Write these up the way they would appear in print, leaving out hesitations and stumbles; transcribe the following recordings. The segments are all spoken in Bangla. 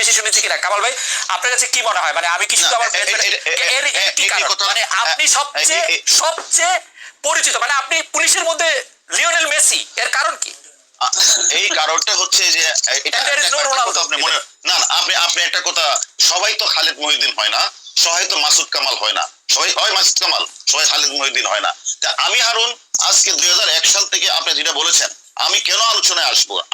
বেশি শুনেছি কিনা কামাল ভাই, আপনার কাছে কি মনে হয়? মানে আমি কি শুধু আমার মানে আপনি সবচেয়ে সবচেয়ে পরিচিত, মানে আপনি পুলিশের মধ্যে লিওনেল মেসি, এর কারণ কি? এই কারণটা হচ্ছে যে আপনি মনে না আপনি আপনি একটা কথা, সবাই তো খালেদ মহিউদ্দিন হয় না, সবাই তো মাসুদ কামাল হয় না, সবাই হয় মাসুদ কামাল, সবাই খালেদ মহিউদ্দিন হয় না। তা আমি হারুন আজকে 2001 সাল থেকে আপনি যেটা বলেছেন আমি কেন আলোচনায়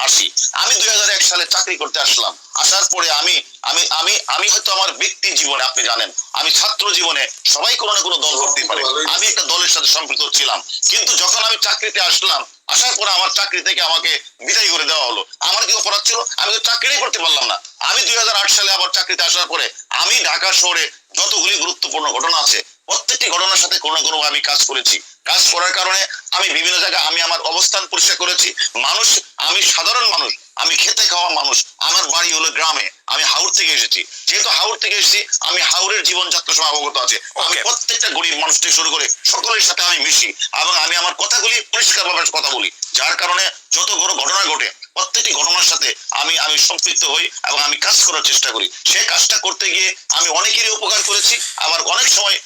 আসি, আমি 2001 সালে চাকরি করতে আসলাম। আসার পরে আমি আমি আমি আমি হয়তো আমার ব্যক্তি জীবনে আপনি জানেন আমি ছাত্র জীবনে সবাই কোনো না কোনো দল করতে পারে, আমি একটা দলের সাথে সম্পৃক্ত ছিলাম। কিন্তু যখন আমি চাকরিতে আসলাম, আসার পরে আমার চাকরি থেকে আমাকে বিদায় করে দেওয়া হলো। আমার কি অপরাধ ছিল? আমি তো চাকরি করতে পারলাম না। আমি 2008 সালে আবার চাকরিতে আসার পরে আমি ঢাকা শহরে যতগুলি গুরুত্বপূর্ণ ঘটনা আছে প্রত্যেকটি ঘটনার সাথে কোনো না কোনো আমি কাজ করেছি। কাজ করার কারণে আমি বিভিন্ন জায়গায় আমি আমার অবস্থান পরিষ্কার করেছি। মানুষ, আমি সাধারণ মানুষ, আমি খেতে খাওয়া মানুষ, আমার বাড়ি হলো গ্রামে, আমি হাওড় থেকে এসেছি। যেহেতু হাওড় থেকে এসেছি আমি হাওড়ের জীবনযাত্রা সময় অবগত আছে। আমি প্রত্যেকটা গরিব মানুষ থেকে শুরু করে সকলের সাথে আমি মিশি এবং আমি আমার কথাগুলি পরিষ্কারভাবে কথা বলি, যার কারণে যত বড় ঘটনা ঘটে প্রত্যেকটি ঘটনার সাথে আমি আমি সম্পৃক্ত হই এবং আমি কাজ করার চেষ্টা করি। সে কাজটা করতে গিয়ে আমি অনেকেরই উপকার করেছি, আবার অনেক সময়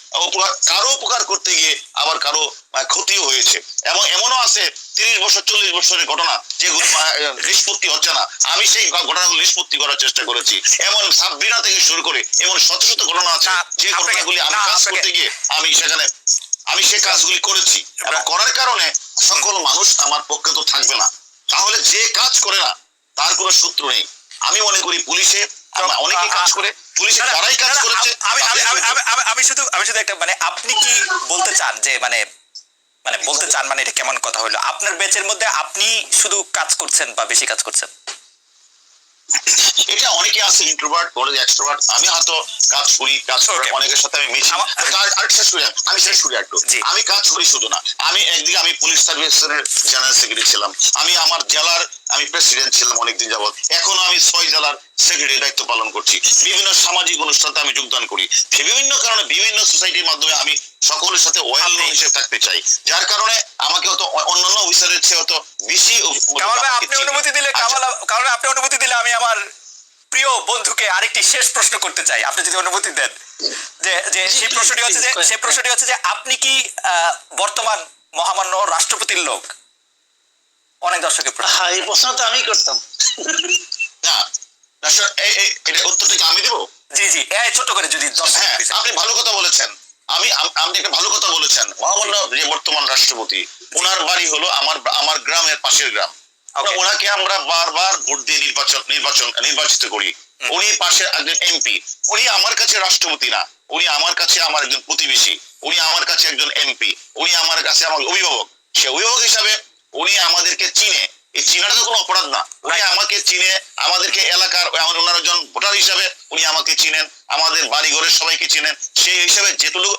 কারো উপকার করতে গিয়ে আবার কারো ক্ষতিও হয়েছে। এবং এমনও আছে 30 বছর 40 বছরের ঘটনা যেগুলো নিষ্পত্তি হচ্ছে না, আমি সেই ঘটনাগুলো নিষ্পত্তি করার চেষ্টা করেছি। এমন সাবরিনা থেকে শুরু করে এমন শত শত ঘটনা আছে যে ঘটনাগুলি আমি কাজ করতে গিয়ে আমি সেখানে আমি সে কাজগুলি করেছি। এবং করার কারণে সকল মানুষ আমার পক্ষে তো থাকবে না, তাহলে যে কাজ করে না তার কোনো সূত্র নেই। আমি মনে করি পুলিশে অনেকে কাজ করে, পুলিশে যারাই কাজ করেছে আমি শুধু একটা, মানে আপনি কি বলতে চান যে মানে মানে বলতে চান মানে এটা কেমন কথা হলো? আপনার ব্যাচের মধ্যে আপনি শুধু কাজ করছেন বা বেশি কাজ করছেন? এটা অনেকে আছে ইন্ট্রোভার্ট বলে এক্সট্রোভার্ট, আমি হয়তো কাজ করি, কাজ করে অনেকের সাথে আমি মিশি। আমি শেষ করি একটু, আমি কাজ করি শুধু না, আমি একদিকে আমি পুলিশ সার্ভিসের জেনারেল সেক্রেটারি ছিলাম, আমি আমার জেলার আমি প্রেসিডেন্ট ছিলাম অনেকদিন যাবত, এখনো আমি 6 জেলার সেক্রেটারি দায়িত্ব পালন করছি। বিভিন্ন সামাজিক অনুষ্ঠানে আমি যোগদান করি, বিভিন্ন কারণে বিভিন্ন সোসাইটির মাধ্যমে আমি সকলের সাথে ওয়েল নোন হিসেবে থাকতে চাই, যার কারণে আমাকে হয়তো অন্যান্য অফিসারের চেয়ে হয়তো বেশি আপনি অনুমতি দিলে আমি আমার প্রিয় বন্ধুকে আরেকটি শেষ প্রশ্ন করতে চাই, আপনি যদি অনুমতি দেন। যে সেই প্রশ্নটি হচ্ছে যে আপনি কি বর্তমান মহামান্য রাষ্ট্রপতির লোক? অনেক দর্শকের প্রশ্ন। হ্যাঁ, এই প্রশ্ন তো আমি করতাম না, এটা উত্তরটা কি আমি দেব? জি জি, ছোট করে যদি। আপনি ভালো কথা বলেছেন, আপনি একটা ভালো কথা বলেছেন। মহামান্য যে বর্তমান রাষ্ট্রপতি, ওনার বাড়ি হলো আমার গ্রামের পাশের গ্রাম। ওনাকে আমরা বারবার ভোট দিয়ে নির্বাচিত করি। উনি পাশে একজন এমপি, উনি আমার কাছে রাষ্ট্রপতি না, উনি আমার কাছে আমার একজন প্রতিবেশী, উনি আমার কাছে একজন এমপি, উনি আমার কাছে আমার অভিভাবক। সে অভিভাবক হিসাবে উনি আমাদেরকে চিনে, এই চিনাটা তো কোনো অপরাধ না। উনি আমাকে চিনে, আমাদেরকে এলাকার ওনার একজন ভোটার হিসাবে উনি আমাকে চিনেন, আমাদের বাড়ি ঘরের সবাইকে চিনেন। সেই হিসাবে যেটুকু